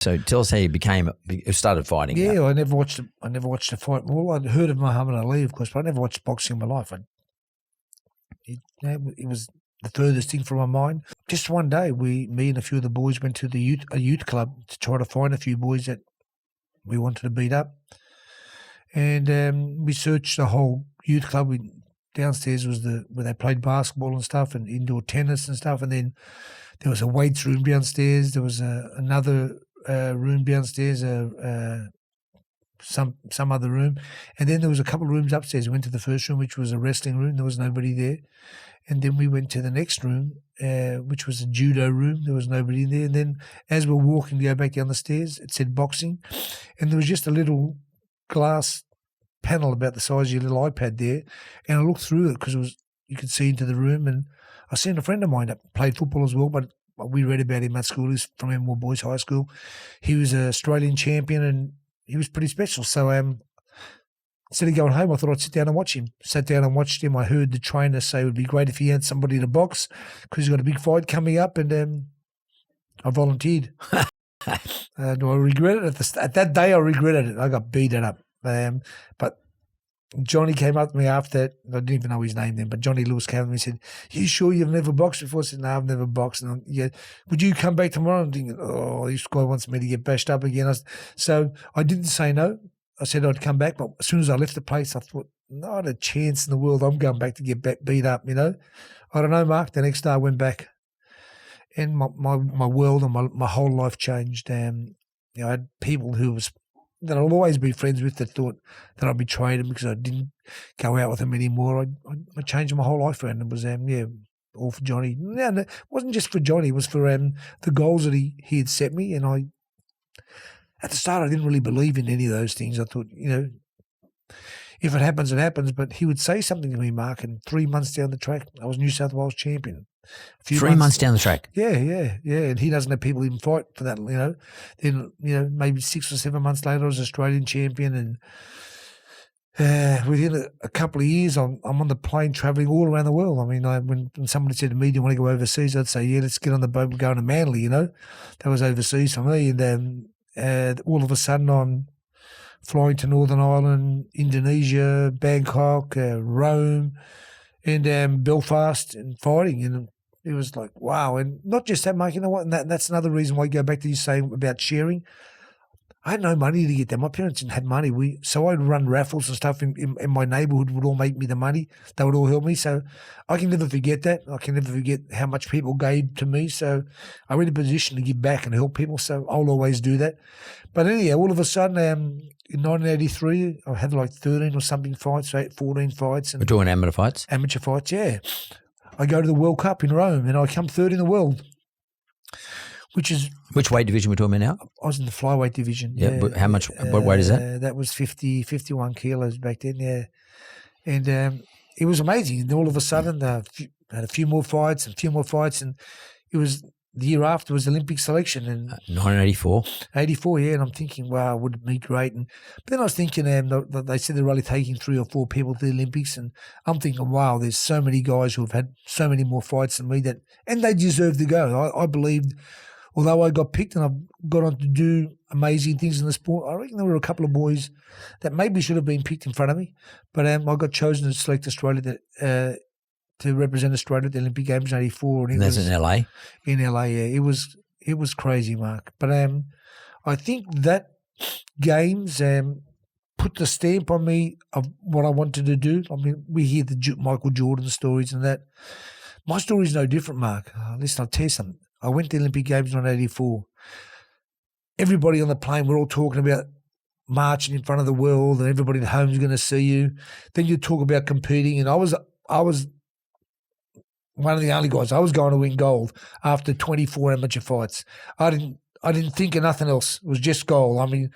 So tell us how you started fighting. Yeah, I never watched a fight. Well, I'd heard of Muhammad Ali, of course, but I never watched boxing in my life. It was the furthest thing from my mind. Just one day, me and a few of the boys went to a youth club to try to find a few boys that we wanted to beat up. And we searched the whole youth club. Downstairs was where they played basketball and stuff, and indoor tennis and stuff. And then there was a weights room downstairs. There was another room downstairs, some other room, and then there was a couple of rooms upstairs. We went to the first room, which was a wrestling room. There was nobody there. And then we went to the next room, which was a judo room. There was nobody in there. And then as we're walking to go back down the stairs, it said boxing, and there was just a little glass panel about the size of your little iPad there. And I looked through it because you could see into the room. And I seen a friend of mine that played football as well, but we read about him at school. He's from Enmore Boys High School. He was an Australian champion, and he was pretty special. So instead of going home, I thought I'd sit down and watch him. Sat down and watched him. I heard the trainer say it would be great if he had somebody to box because he's got a big fight coming up, and I volunteered. Do I regret it? At that day, I regretted it. I got beaten up. But Johnny came up to me after that. I didn't even know his name then, but Johnny Lewis came to me and said, "You sure you've never boxed before?" I said, "No, I've never boxed." And would you come back tomorrow? I'm thinking, this guy wants me to get bashed up again. So I didn't say no. I said I'd come back, but as soon as I left the place, I thought, not a chance in the world I'm going back to get beat up, I don't know, Mark. The next day I went back, and my world and my whole life changed. I had people that I'll always be friends with that thought that I betrayed them because I didn't go out with them anymore. I changed my whole life around. It was, all for Johnny. No, it wasn't just for Johnny. It was for the goals that he had set me. And at the start, I didn't really believe in any of those things. I thought, if it happens, it happens. But he would say something to me, Mark, and 3 months down the track, I was New South Wales champion. 3 months down the track. Yeah. And he doesn't have people even fight for that, Then, maybe 6 or 7 months later, I was Australian champion. And within a couple of years, I'm on the plane travelling all around the world. I mean, when somebody said to me, "Do you want to go overseas?" I'd say, "Yeah, let's get on the boat and go to Manly," That was overseas for me. And all of a sudden, I'm flying to Northern Ireland, Indonesia, Bangkok, Rome, and Belfast, and fighting. And it was like, wow. And not just that, Mark, you know what? And that's another reason why I go back to you saying about sharing. I had no money to get there. My parents didn't have money. So I'd run raffles and stuff in my neighbourhood would all make me the money. They would all help me. So I can never forget that. I can never forget how much people gave to me. So I'm in a position to give back and help people. So I'll always do that. But anyhow, all of a sudden, in 1983, I had like 13 or something fights, 14 fights. We're doing amateur fights? Amateur fights, yeah. I go to the World Cup in Rome and I come third in the world, Which weight division we're talking about now? I was in the flyweight division. Yeah. But how much? What weight is that? That was 51 kilos back then, yeah. And it was amazing. And all of a sudden, I had a few more fights. And it was the year after was Olympic selection. And 1984? 84, yeah. And I'm thinking, wow, would it be great? But then I was thinking, they said they're only taking 3 or 4 people to the Olympics. And I'm thinking, wow, there's so many guys who have had so many more fights than me and they deserve to go. I believed, although I got picked and I've got on to do amazing things in the sport, I reckon there were a couple of boys that maybe should have been picked in front of me. But I got chosen to select Australia to represent Australia at the Olympic Games in 84. And that's in LA? In LA, yeah. It was crazy, Mark. But I think that Games put the stamp on me of what I wanted to do. I mean, we hear the Michael Jordan stories and that. My story's no different, Mark. Listen, I'll tell you something. I went to the Olympic Games in 1984. Everybody on the plane, we're all talking about marching in front of the world and everybody at home is going to see you. Then you talk about competing, and I was one of the only guys. I was going to win gold after 24 amateur fights. I didn't think of nothing else. It was just gold. I mean,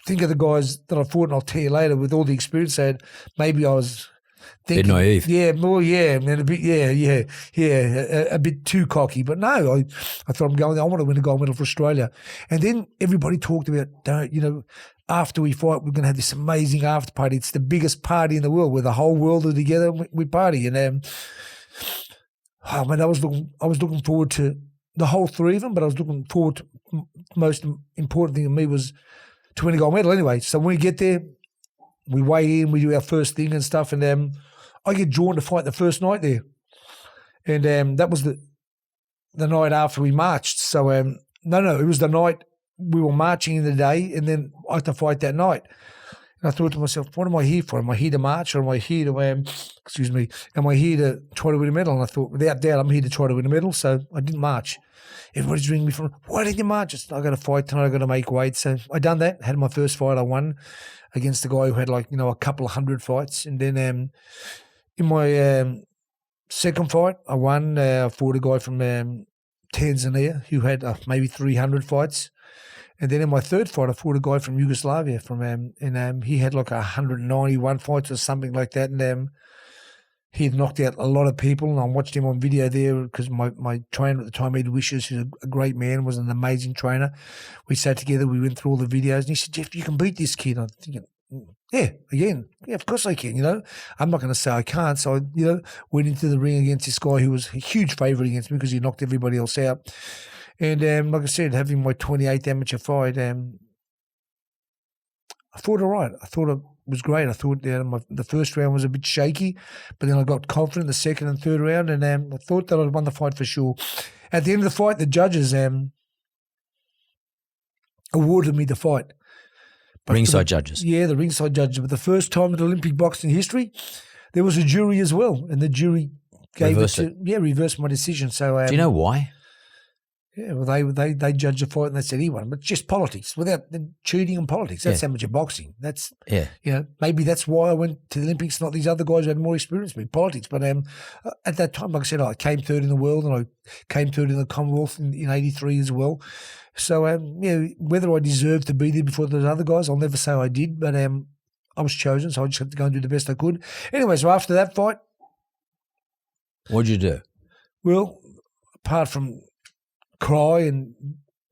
think of the guys that I fought, and I'll tell you later, with all the experience I had, maybe I was thinking, bit naive. Yeah, more, yeah, man, a bit, a bit too cocky. But no, I thought I want to win a gold medal for Australia. And then everybody talked about, after we fight, we're going to have this amazing after party. It's the biggest party in the world where the whole world are together and we party. And I was looking forward to the whole three of them, but I was looking forward to most important thing to me was to win a gold medal anyway. So when we get there, we weigh in, we do our first thing and stuff, and I get drawn to fight the first night there. And that was the night after we marched. So, no, it was the night we were marching in the day, and then I had to fight that night. And I thought to myself, what am I here for? Am I here to march, or am I here to, am I here to try to win a medal? And I thought, without doubt, I'm here to try to win a medal. So I didn't march. Everybody's ringing me from, why didn't you march? I got to fight tonight. I got to make weight. So I done that. Had my first fight. I won against a guy who had a couple of 100 fights. And then in my second fight, I won. I fought a guy from Tanzania who had maybe 300 fights. And then in my third fight, I fought a guy from Yugoslavia, and he had 191 fights or something like that. And he had knocked out a lot of people, and I watched him on video there because my trainer at the time, Ed Wishes, who's a great man, was an amazing trainer. We sat together, we went through all the videos, and he said, Jeff, you can beat this kid. I'm thinking, yeah, of course I can, I'm not going to say I can't. So I, went into the ring against this guy who was a huge favourite against me because he knocked everybody else out. And like I said, having my 28th amateur fight, I fought all right. I thought it was great. I thought the first round was a bit shaky, but then I got confident the second and third round, and I thought that I'd won the fight for sure. At the end of the fight, the judges awarded me the fight. Ringside judges? Yeah, the ringside judges. But the first time in Olympic boxing history, there was a jury as well, and the jury reversed my decision. So do you know why? Yeah, well, they judged the fight and they said he won, but just politics, without cheating and politics. That's amateur boxing. That's maybe that's why I went to the Olympics. Not these other guys who had more experience than me, politics. But at that time, like I said, I came third in the world and I came third in the Commonwealth in '83 as well. So whether I deserved to be there before those other guys, I'll never say I did. But I was chosen, so I just had to go and do the best I could. Anyway, so after that fight, what'd you do? Well, apart from cry and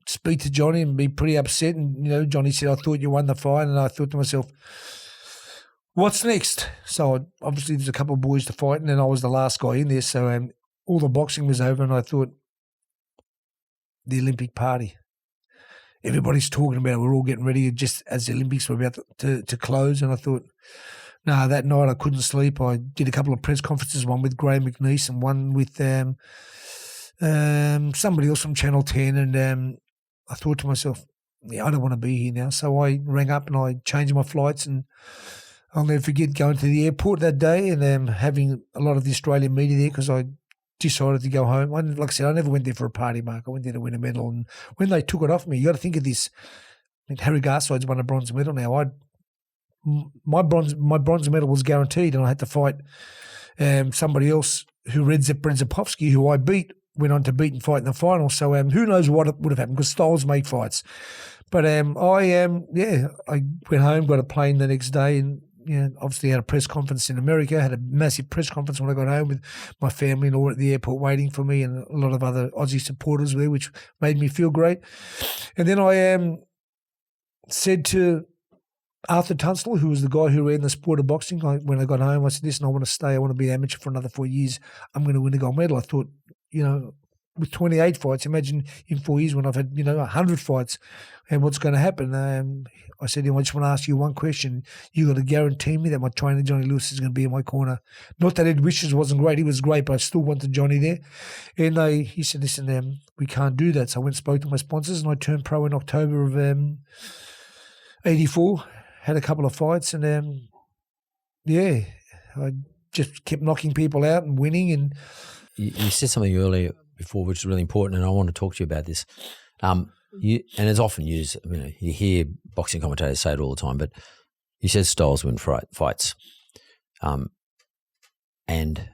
speak to Johnny and be pretty upset. And, Johnny said, I thought you won the fight. And I thought to myself, what's next? So obviously there's a couple of boys to fight, and then I was the last guy in there. So all the boxing was over, and I thought, the Olympic party. Everybody's talking about it. We're all getting ready just as the Olympics were about to close. And I thought, no, that night I couldn't sleep. I did a couple of press conferences, one with Graham McNeese and one with somebody else from Channel 10, and I thought to myself, I don't want to be here now. So I rang up and I changed my flights, and I'll never forget going to the airport that day and having a lot of the Australian media there because I decided to go home. Like I said, I never went there for a party, Mark. I went there to win a medal, and when they took it off me, you got to think of this. Harry Garside's won a bronze medal now. My bronze medal was guaranteed, and I had to fight somebody else who Redzep Brzezinski, who I beat, went on to beat and fight in the final. So who knows what would have happened, because styles make fights. But I went home, got a plane the next day, and obviously had a press conference in America, had a massive press conference when I got home with my family and all at the airport waiting for me, and a lot of other Aussie supporters were there, which made me feel great. And then I said to Arthur Tunstall, who was the guy who ran the sport of boxing, when I got home, I said, listen, I want to stay. I want to be amateur for another 4 years. I'm going to win a gold medal. I thought, with 28 fights, imagine in 4 years when I've had, 100 fights, and what's going to happen. I said to him, I just want to ask you one question. You got to guarantee me that my trainer, Johnny Lewis, is going to be in my corner. Not that Ed Wishes wasn't great. He was great, but I still wanted Johnny there. And he said, listen, we can't do that. So I went and spoke to my sponsors, and I turned pro in October of 84, had a couple of fights, and I just kept knocking people out and winning. And you said something earlier before, which is really important, and I want to talk to you about this. And it's often used. You hear boxing commentators say it all the time, but you said styles win fights. And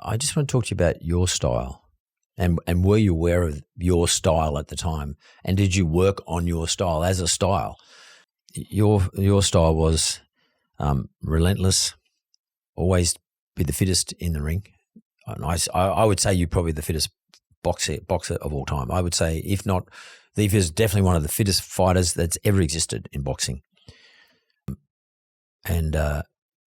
I just want to talk to you about your style. And were you aware of your style at the time? And did you work on your style as a style? Your style was relentless, always be the fittest in the ring. And I would say you're probably the fittest boxer of all time. I would say, if not the fittest, definitely one of the fittest fighters that's ever existed in boxing. And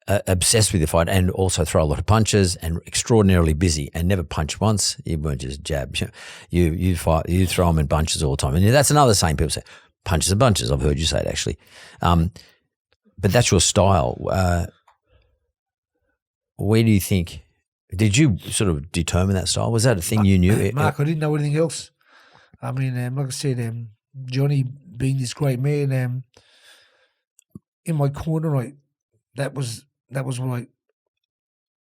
obsessed with the fight and also throw a lot of punches and extraordinarily busy and never punch once. You weren't just jab. You fight. You throw them in bunches all the time. And that's another saying people say, punches and bunches. I've heard you say it actually. But that's your style. Where do you think? Did you sort of determine that style? Was that a thing you knew? Mark, I didn't know anything else. I mean, like I said, Johnny being this great man, in my corner, that was what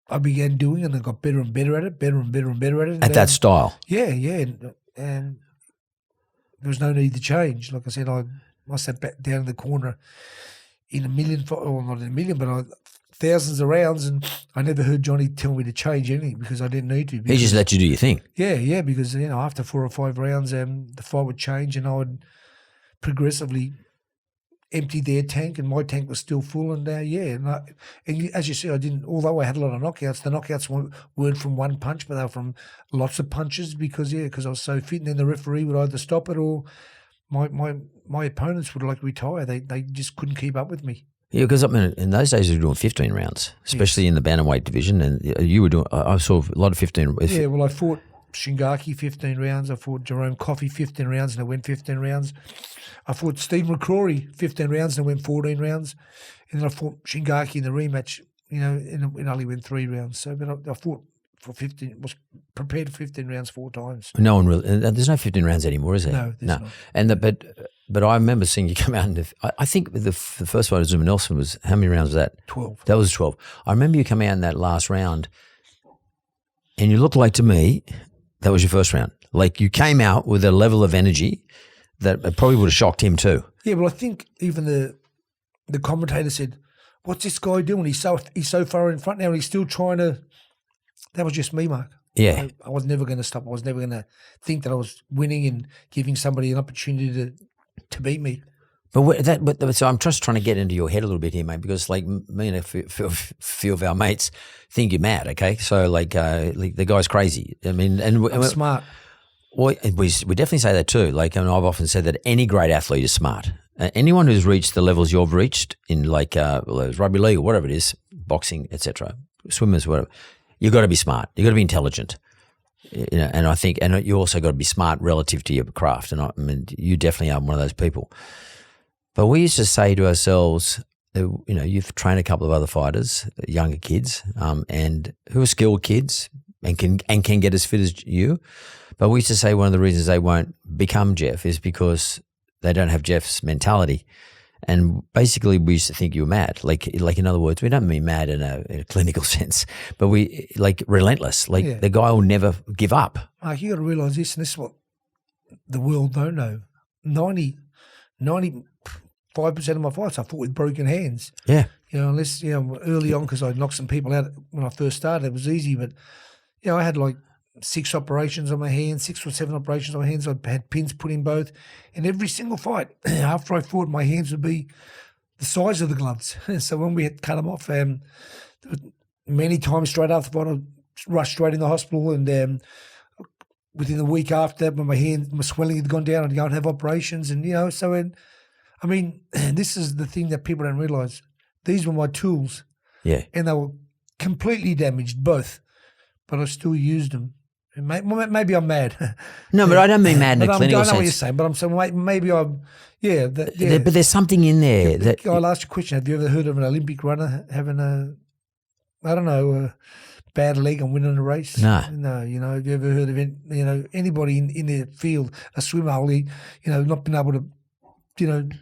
I began doing, and I got better and better at it, And at that style? Yeah, and there was no need to change. Like I said, I sat back down in the corner in a million, or not in a million, but thousands of rounds, and I never heard Johnny tell me to change anything because I didn't need to. He just let you do your thing. Yeah, because after 4 or 5 rounds, the fight would change, and I would progressively empty their tank, and my tank was still full. And and as you see, I didn't. Although I had a lot of knockouts, the knockouts weren't from one punch, but they were from lots of punches because I was so fit. And then the referee would either stop it or my opponents would retire. They just couldn't keep up with me. Yeah, because I mean, in those days, you were doing 15 rounds, especially in the bantamweight division, and you were doing. I saw a lot of 15. Yeah, well, I fought Shingaki 15 rounds. I fought Jerome Coffey 15 rounds, and I went 15 rounds. I fought Steve McCrory 15 rounds, and I went 14 rounds. And then I fought Shingaki in the rematch, and only went 3 rounds. So, but I fought for 15. Was prepared for 15 rounds 4 times. No one really. There's no 15 rounds anymore, is there? No, there's not. And but I remember seeing you come out, and I think the first fight of Zuma Nelson was, how many rounds was that? 12. That was 12. I remember you coming out in that last round, and you looked like, to me, that was your first round. Like, you came out with a level of energy that probably would have shocked him too. Yeah, well, I think even the commentator said, "What's this guy doing? He's so far in front now, and he's still trying to." That was just me, Mark. Yeah, I was never going to stop. I was never going to think that I was winning and giving somebody an opportunity to beat me. So I'm just trying to get into your head a little bit here, mate, because like me and a few of our mates think you're mad. Okay, so like the guy's crazy. I mean, I'm smart. Well, we definitely say that too. Like, and I've often said that any great athlete is smart. Anyone who's reached the levels you've reached in rugby league or whatever it is, boxing, etc., swimmers, whatever, you've got to be smart. You've got to be intelligent. And I think, and you also got to be smart relative to your craft. And I mean, you definitely are one of those people. But we used to say to ourselves, you've trained a couple of other fighters, younger kids, and who are skilled kids and can get as fit as you. But we used to say one of the reasons they won't become Jeff is because they don't have Jeff's mentality. And basically, we used to think you were mad. Like in other words, we don't mean mad in a clinical sense, but we like relentless. The guy will never give up. Mark, you got to realise this, and this is what the world don't know. 95% of my fights I fought with broken hands. Yeah. Unless early on, because I knocked some people out when I first started, it was easy. But I had 6 operations on my hands, 6 or 7 operations on my hands. I had pins put in both. And every single fight, after I fought, my hands would be the size of the gloves. So when we had cut them off, many times straight after the fight, I'd rush straight in the hospital. And within a week after that, when my swelling had gone down, I'd go and have operations. And, I mean, this is the thing that people don't realise. These were my tools. Yeah. And they were completely damaged, both. But I still used them. Maybe I'm mad. No, but I don't mean mad in a clinical sense. I know what you're saying, but I'm saying maybe I'm, But there's something in there that... I'll ask you a question. Have you ever heard of an Olympic runner having a bad leg and winning a race? No. No, have you ever heard of anybody in the field, a swimmer, not being able to,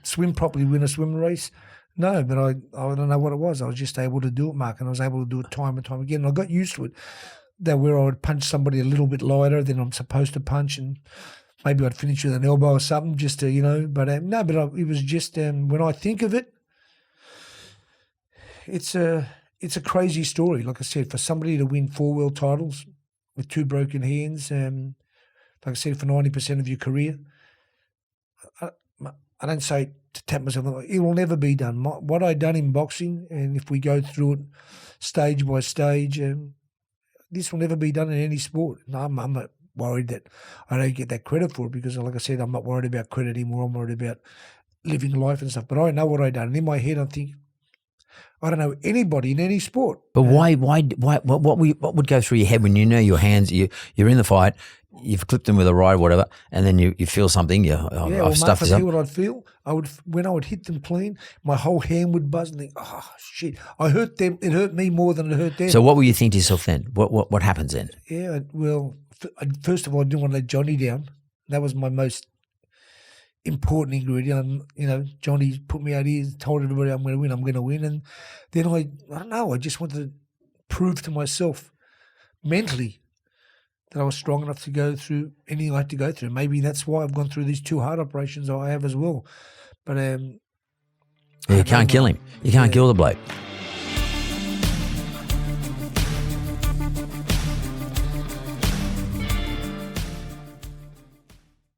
swim properly, win a swimming race? No, but I don't know what it was. I was just able to do it, Mark, and I was able to do it time and time again. And I got used to it. That where I would punch somebody a little bit lighter than I'm supposed to punch, and maybe I'd finish with an elbow or something just to, but it was just, when I think of it, it's a crazy story. Like I said, for somebody to win 4 world titles with 2 broken hands, like I said, for 90% of your career, I don't say to tap myself, it will never be done. What I done in boxing, and if we go through it stage by stage, this will never be done in any sport. No, I'm not worried that I don't get that credit for it because, like I said, I'm not worried about credit anymore. I'm worried about living life and stuff. But I know what I done. And in my head, I'm thinking, I don't know anybody in any sport. But why? What would go through your head when you know your hands? You're in the fight. You've clipped them with a rod, whatever, and then you feel something. I've stuffed this I up. tell you what I'd feel. When I would hit them clean, my whole hand would buzz and think, oh shit, I hurt them. It hurt me more than it hurt them. So what will you think to yourself then? What happens then? Yeah, well, first of all, I didn't want to let Johnny down. That was my most important ingredient. Johnny put me out here, told everybody I'm going to win. And then I don't know, I just wanted to prove to myself mentally that I was strong enough to go through anything I had to go through. Maybe that's why I've gone through these 2 heart operations I have as well. But you can't kill him. You can't kill the bloke.